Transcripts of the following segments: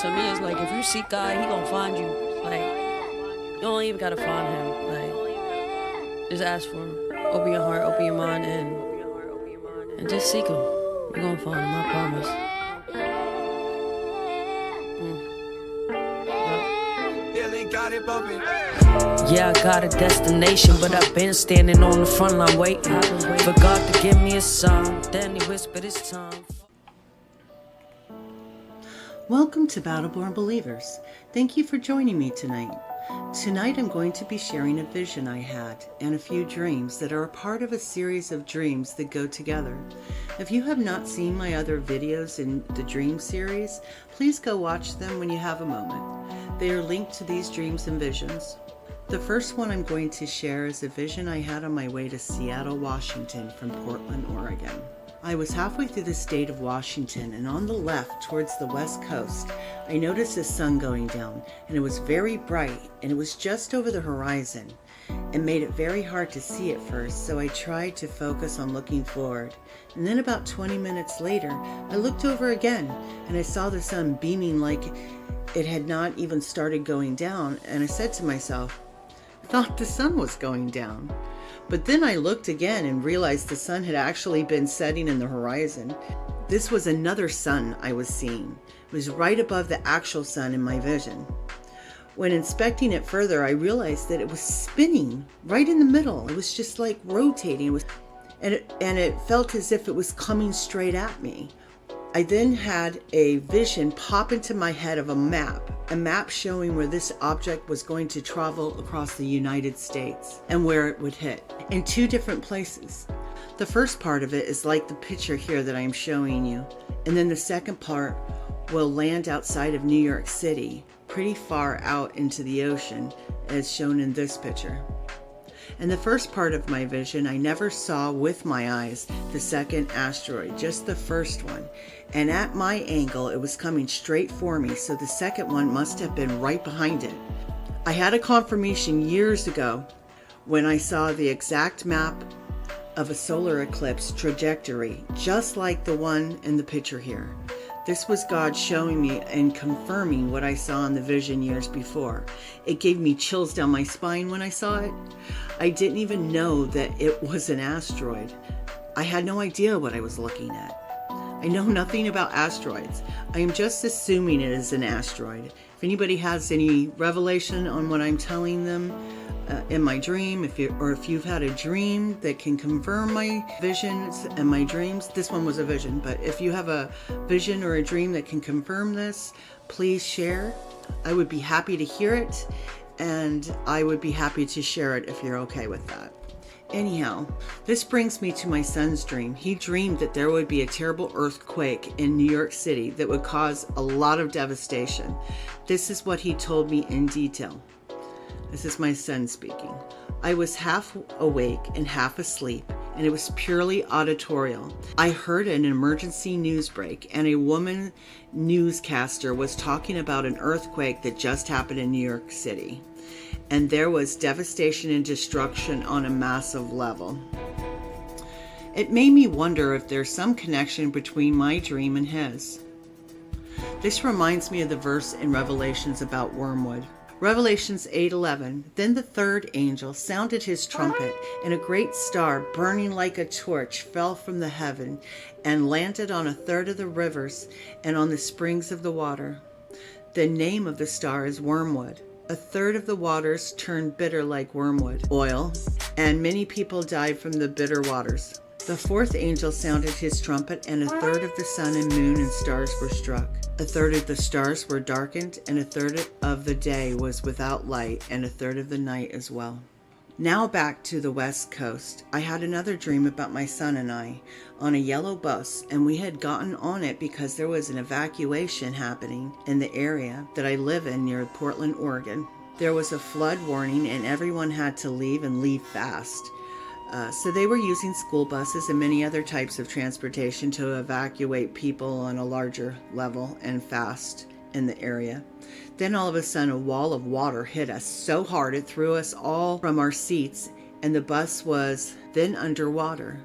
to me, it's like, if you seek God, he gonna find you. Like, you don't even gotta find him. Like, just ask for him. Open your heart, open your mind, and just seek him. You're gonna find him, I promise. Yeah, I got a destination, but I've been standing on the front line waiting for God to give me a sign. Then he whispered it's time. Welcome to Battleborn Believers. Thank you for joining me tonight. Tonight I'm going to be sharing a vision I had and a few dreams that are a part of a series of dreams that go together. If you have not seen my other videos in the dream series, please go watch them when you have a moment. They are linked to these dreams and visions. The first one I'm going to share is a vision I had on my way to Seattle, Washington from Portland, Oregon. I was halfway through the state of Washington, and on the left towards the west coast, I noticed the sun going down, and it was very bright, and it was just over the horizon. It made it very hard to see at first, so I tried to focus on looking forward. And then about 20 minutes later, I looked over again, and I saw the sun beaming like it had not even started going down, and I said to myself, I thought the sun was going down. But then I looked again and realized the sun had actually been setting in the horizon. This was another sun I was seeing. It was right above the actual sun in my vision. When inspecting it further, I realized that it was spinning right in the middle. It was just like rotating. And it felt as if it was coming straight at me. I then had a vision pop into my head of a map showing where this object was going to travel across the United States and where it would hit in two different places. The first part of it is like the picture here that I'm showing you, and then the second part will land outside of New York City, pretty far out into the ocean, as shown in this picture. In the first part of my vision, I never saw with my eyes the second asteroid, just the first one. And at my angle, it was coming straight for me, so the second one must have been right behind it. I had a confirmation years ago when I saw the exact map of a solar eclipse trajectory, just like the one in the picture here. This was God showing me and confirming what I saw in the vision years before. It gave me chills down my spine when I saw it. I didn't even know that it was an asteroid. I had no idea what I was looking at. I know nothing about asteroids. I am just assuming it is an asteroid. If anybody has any revelation on what I'm telling them in my dream, if you've had a dream that can confirm my visions and my dreams, this one was a vision, but if you have a vision or a dream that can confirm this, please share. I would be happy to hear it, and I would be happy to share it if you're okay with that. Anyhow, this brings me to my son's dream. He dreamed that there would be a terrible earthquake in New York City that would cause a lot of devastation. This is what he told me in detail. This is my son speaking. I was half awake and half asleep, and it was purely auditorial. I heard an emergency news break, and a woman newscaster was talking about an earthquake that just happened in New York City. And there was devastation and destruction on a massive level. It made me wonder if there's some connection between my dream and his. This reminds me of the verse in Revelations about wormwood. Revelations 8:11, then the third angel sounded his trumpet, and a great star burning like a torch fell from the heaven and landed on a third of the rivers and on the springs of the water. The name of the star is wormwood. A third of the waters turned bitter like wormwood oil, and many people died from the bitter waters. The fourth angel sounded his trumpet, and a third of the sun and moon and stars were struck. A third of the stars were darkened, and a third of the day was without light, and a third of the night as well. Now back to the West Coast. I had another dream about my son and I on a yellow bus, and we had gotten on it because there was an evacuation happening in the area that I live in near Portland, Oregon. There was a flood warning, and everyone had to leave and leave fast. So they were using school buses and many other types of transportation to evacuate people on a larger level and fast in the area. Then all of a sudden a wall of water hit us so hard it threw us all from our seats, and the bus was then underwater.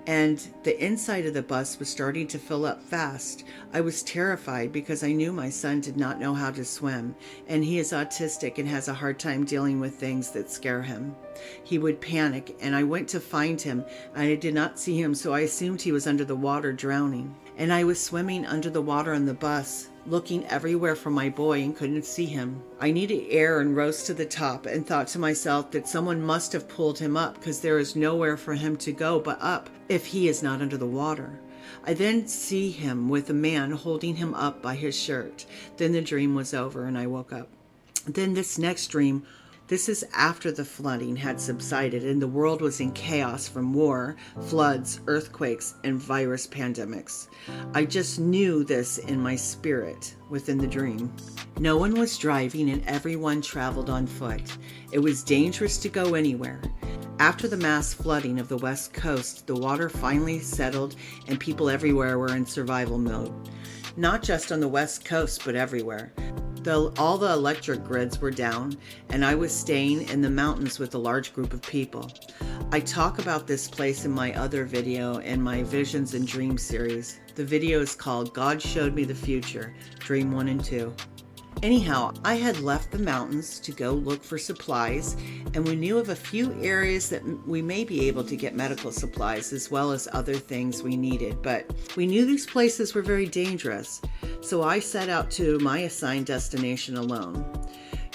and the inside of the bus was starting to fill up fast. I was terrified because I knew my son did not know how to swim, and he is autistic and has a hard time dealing with things that scare him. He would panic, and I went to find him, and I did not see him, so I assumed he was under the water drowning. And I was swimming under the water on the bus, looking everywhere for my boy and couldn't see him. I needed air and rose to the top and thought to myself that someone must have pulled him up because there is nowhere for him to go but up if he is not under the water. I then see him with a man holding him up by his shirt. Then the dream was over and I woke up. Then this next dream, this is after the flooding had subsided and the world was in chaos from war, floods, earthquakes, and virus pandemics. I just knew this in my spirit within the dream. No one was driving and everyone traveled on foot. It was dangerous to go anywhere. After the mass flooding of the West Coast, the water finally settled and people everywhere were in survival mode. Not just on the West Coast, but everywhere. All the electric grids were down, and I was staying in the mountains with a large group of people. I talk about this place in my other video in my Visions and Dreams series. The video is called God Showed Me the Future, Dream 1 and 2. Anyhow, I had left the mountains to go look for supplies, and we knew of a few areas that we may be able to get medical supplies as well as other things we needed, but we knew these places were very dangerous, so I set out to my assigned destination alone.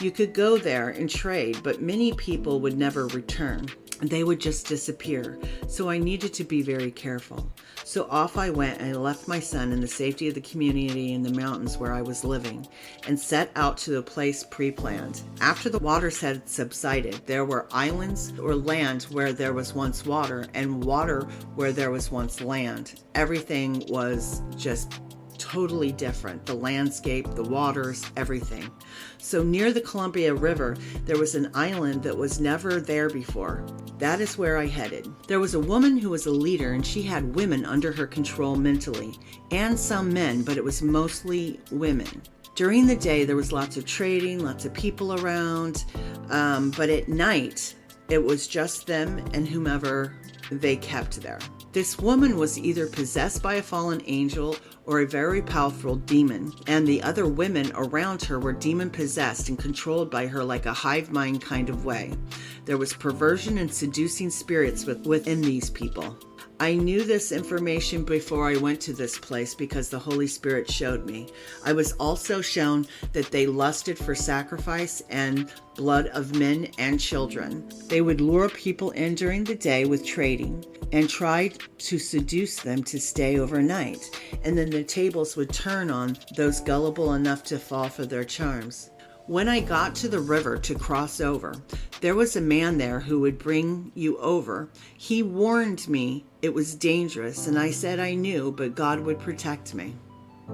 You could go there and trade, but many people would never return. They would just disappear, so I needed to be very careful. So off I went and I left my son in the safety of the community in the mountains where I was living and set out to a place pre-planned. After the waters had subsided, there were islands or land where there was once water and water where there was once land. Everything was just totally different. The landscape, the waters, everything. So near the Columbia River, there was an island that was never there before. That is where I headed. There was a woman who was a leader and she had women under her control mentally, and some men, but it was mostly women. During the day, there was lots of trading, lots of people around, but at night, it was just them and whomever they kept there. This woman was either possessed by a fallen angel or a very powerful demon, and the other women around her were demon-possessed and controlled by her like a hive mind kind of way. There was perversion and seducing spirits within these people. I knew this information before I went to this place because the Holy Spirit showed me. I was also shown that they lusted for sacrifice and blood of men and children. They would lure people in during the day with trading and try to seduce them to stay overnight. And then the tables would turn on those gullible enough to fall for their charms. When I got to the river to cross over, there was a man there who would bring you over. He warned me it was dangerous, and I said I knew, but God would protect me.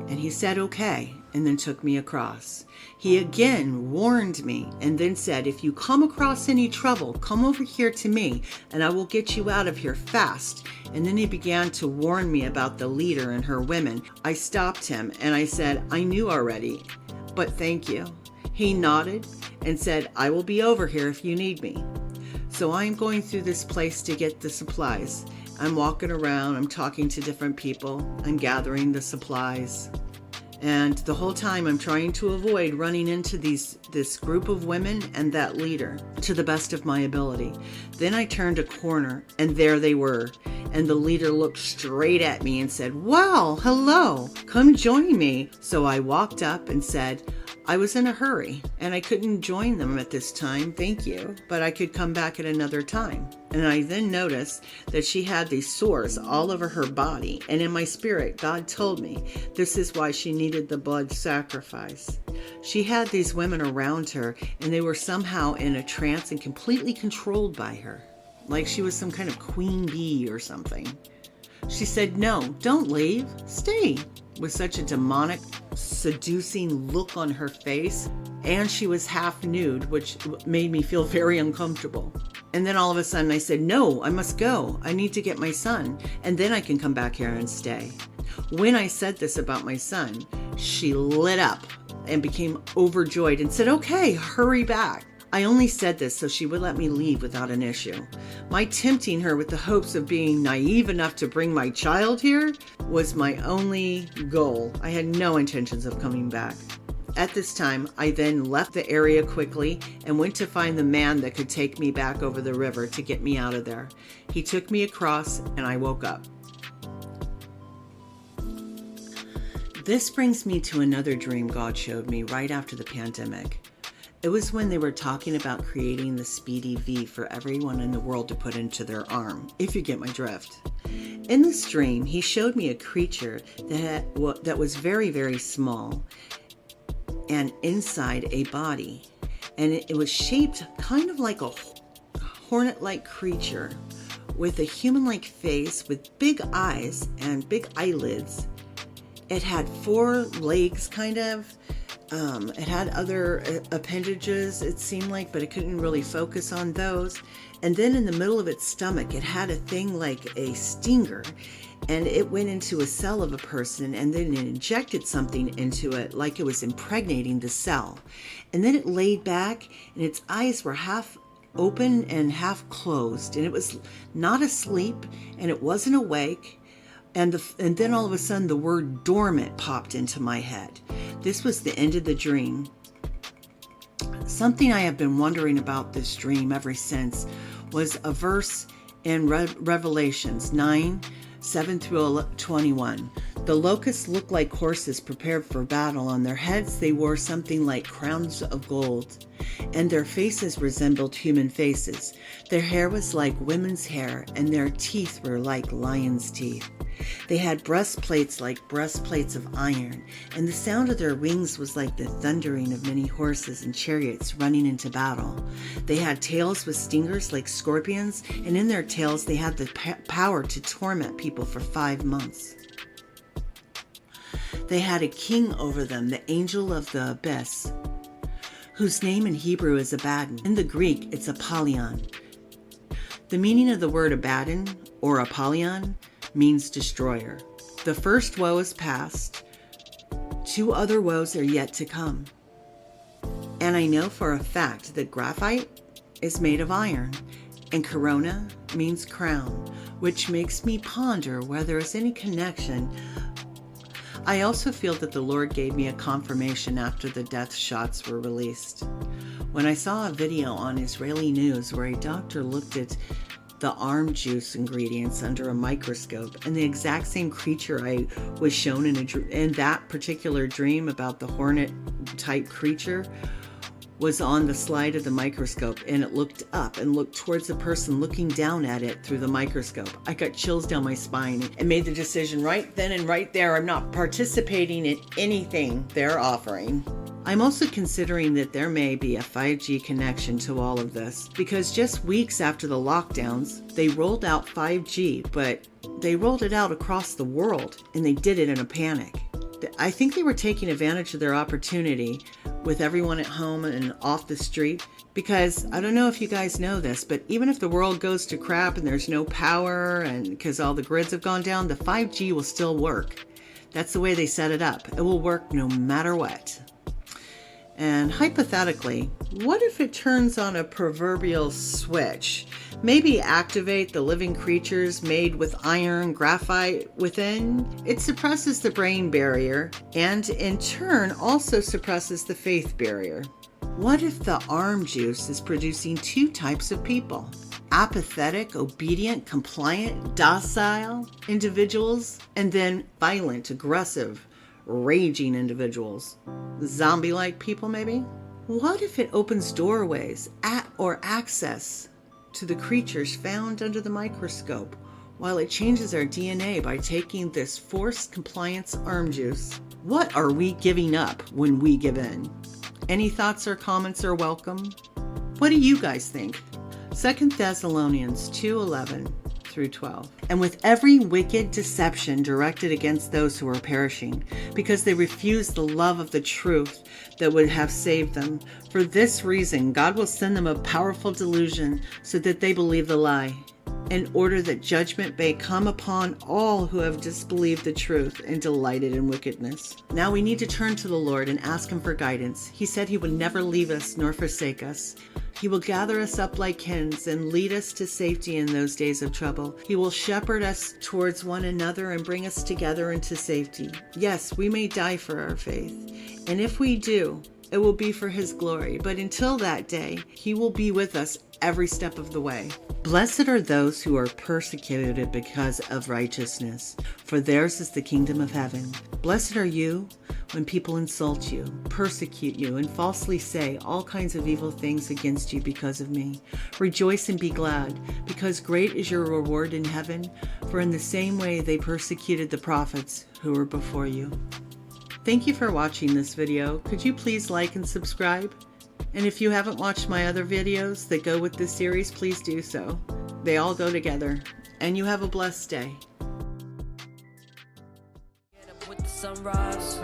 And he said, okay, and then took me across. He again warned me and then said, if you come across any trouble, come over here to me, and I will get you out of here fast. And then he began to warn me about the leader and her women. I stopped him, and I said, I knew already, but thank you. He nodded and said, I will be over here if you need me. So I'm going through this place to get the supplies. I'm walking around, I'm talking to different people, I'm gathering the supplies. And the whole time I'm trying to avoid running into this group of women and that leader to the best of my ability. Then I turned a corner and there they were. And the leader looked straight at me and said, well, hello, come join me. So I walked up and said, I was in a hurry and I couldn't join them at this time, thank you, but I could come back at another time. And I then noticed that she had these sores all over her body, and in my spirit, God told me this is why she needed the blood sacrifice. She had these women around her, and they were somehow in a trance and completely controlled by her, like she was some kind of queen bee or something. She said, no, don't leave, stay, with such a demonic, seducing look on her face, and she was half nude, which made me feel very uncomfortable. And then all of a sudden I said, no, I must go. I need to get my son, and then I can come back here and stay. When I said this about my son, she lit up and became overjoyed and said, okay, hurry back. I only said this so she would let me leave without an issue. My tempting her with the hopes of being naive enough to bring my child here was my only goal. I had no intentions of coming back. At this time, I then left the area quickly and went to find the man that could take me back over the river to get me out of there. He took me across and I woke up. This brings me to another dream God showed me right after the pandemic. It was when they were talking about creating the Speedy V for everyone in the world to put into their arm, if you get my drift. In this dream, he showed me a creature that was very, very small and inside a body. And it was shaped kind of like a hornet-like creature with a human-like face with big eyes and big eyelids. It had 4 legs, kind of. It had other appendages, it seemed like, but it couldn't really focus on those. And then in the middle of its stomach, it had a thing like a stinger, and it went into a cell of a person, and then it injected something into it like it was impregnating the cell. And then it laid back, and its eyes were half open and half closed, and it was not asleep, and it wasn't awake. And then all of a sudden the word dormant popped into my head. This was the end of the dream. Something I have been wondering about this dream ever since was a verse in Revelations 9:7-21. The locusts looked like horses prepared for battle. On their heads they wore something like crowns of gold, and their faces resembled human faces. Their hair was like women's hair, and their teeth were like lions' teeth. They had breastplates like breastplates of iron, and the sound of their wings was like the thundering of many horses and chariots running into battle. They had tails with stingers like scorpions, and in their tails they had the power to torment people for 5 months. They had a king over them, the angel of the abyss, whose name in Hebrew is Abaddon. In the Greek, it's Apollyon. The meaning of the word Abaddon, or Apollyon, means destroyer. The first woe is past. 2 other woes are yet to come. And I know for a fact that graphite is made of iron, and corona means crown, which makes me ponder whether there is any connection. I also feel that the Lord gave me a confirmation after the death shots were released. When I saw a video on Israeli news where a doctor looked at the arm juice ingredients under a microscope, and the exact same creature I was shown in that particular dream about the hornet type creature was on the slide of the microscope, and it looked up and looked towards the person looking down at it through the microscope. I got chills down my spine and made the decision right then and right there. I'm not participating in anything they're offering. I'm also considering that there may be a 5G connection to all of this, because just weeks after the lockdowns, they rolled out 5G, but they rolled it out across the world, and they did it in a panic. I think they were taking advantage of their opportunity with everyone at home and off the street, because I don't know if you guys know this, but even if the world goes to crap and there's no power and because all the grids have gone down, the 5G will still work. That's the way they set it up. It will work no matter what. And hypothetically, what if it turns on a proverbial switch? Maybe activate the living creatures made with iron graphite within? It suppresses the brain barrier and in turn also suppresses the faith barrier. What if the arm juice is producing 2 types of people? Apathetic, obedient, compliant, docile individuals, and then violent, aggressive, raging individuals. Zombie-like people, maybe? What if it opens doorways or access to the creatures found under the microscope, while it changes our DNA by taking this forced compliance arm juice? What are we giving up when we give in? Any thoughts or comments are welcome. What do you guys think? 2 Thessalonians 2:11-12. And with every wicked deception directed against those who are perishing, because they refuse the love of the truth that would have saved them. For this reason, God will send them a powerful delusion so that they believe the lie, in order that judgment may come upon all who have disbelieved the truth and delighted in wickedness. Now we need to turn to the Lord and ask him for guidance. He said he would never leave us nor forsake us. He will gather us up like hens and lead us to safety in those days of trouble. He will shepherd us towards one another and bring us together into safety. Yes, we may die for our faith, and if we do, it will be for his glory. But until that day, he will be with us every step of the way. Blessed are those who are persecuted because of righteousness, for theirs is the kingdom of heaven. Blessed are you when people insult you, persecute you, and falsely say all kinds of evil things against you because of me. Rejoice and be glad, because great is your reward in heaven, for in the same way they persecuted the prophets who were before you. Thank you for watching this video. Could you please like and subscribe? And if you haven't watched my other videos that go with this series, please do so. They all go together. And you have a blessed day. With the sunrise,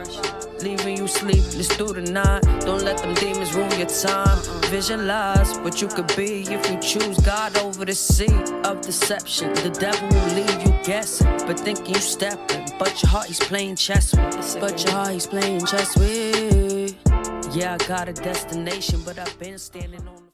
leaving you sleepless through the night. Don't let them demons rule your time. Visualize what you could be if you choose God over the sea of deception. The devil will leave you guessing, but thinking you stepping. But your heart he's playing chess with. Yeah, I got a destination, but I've been standing on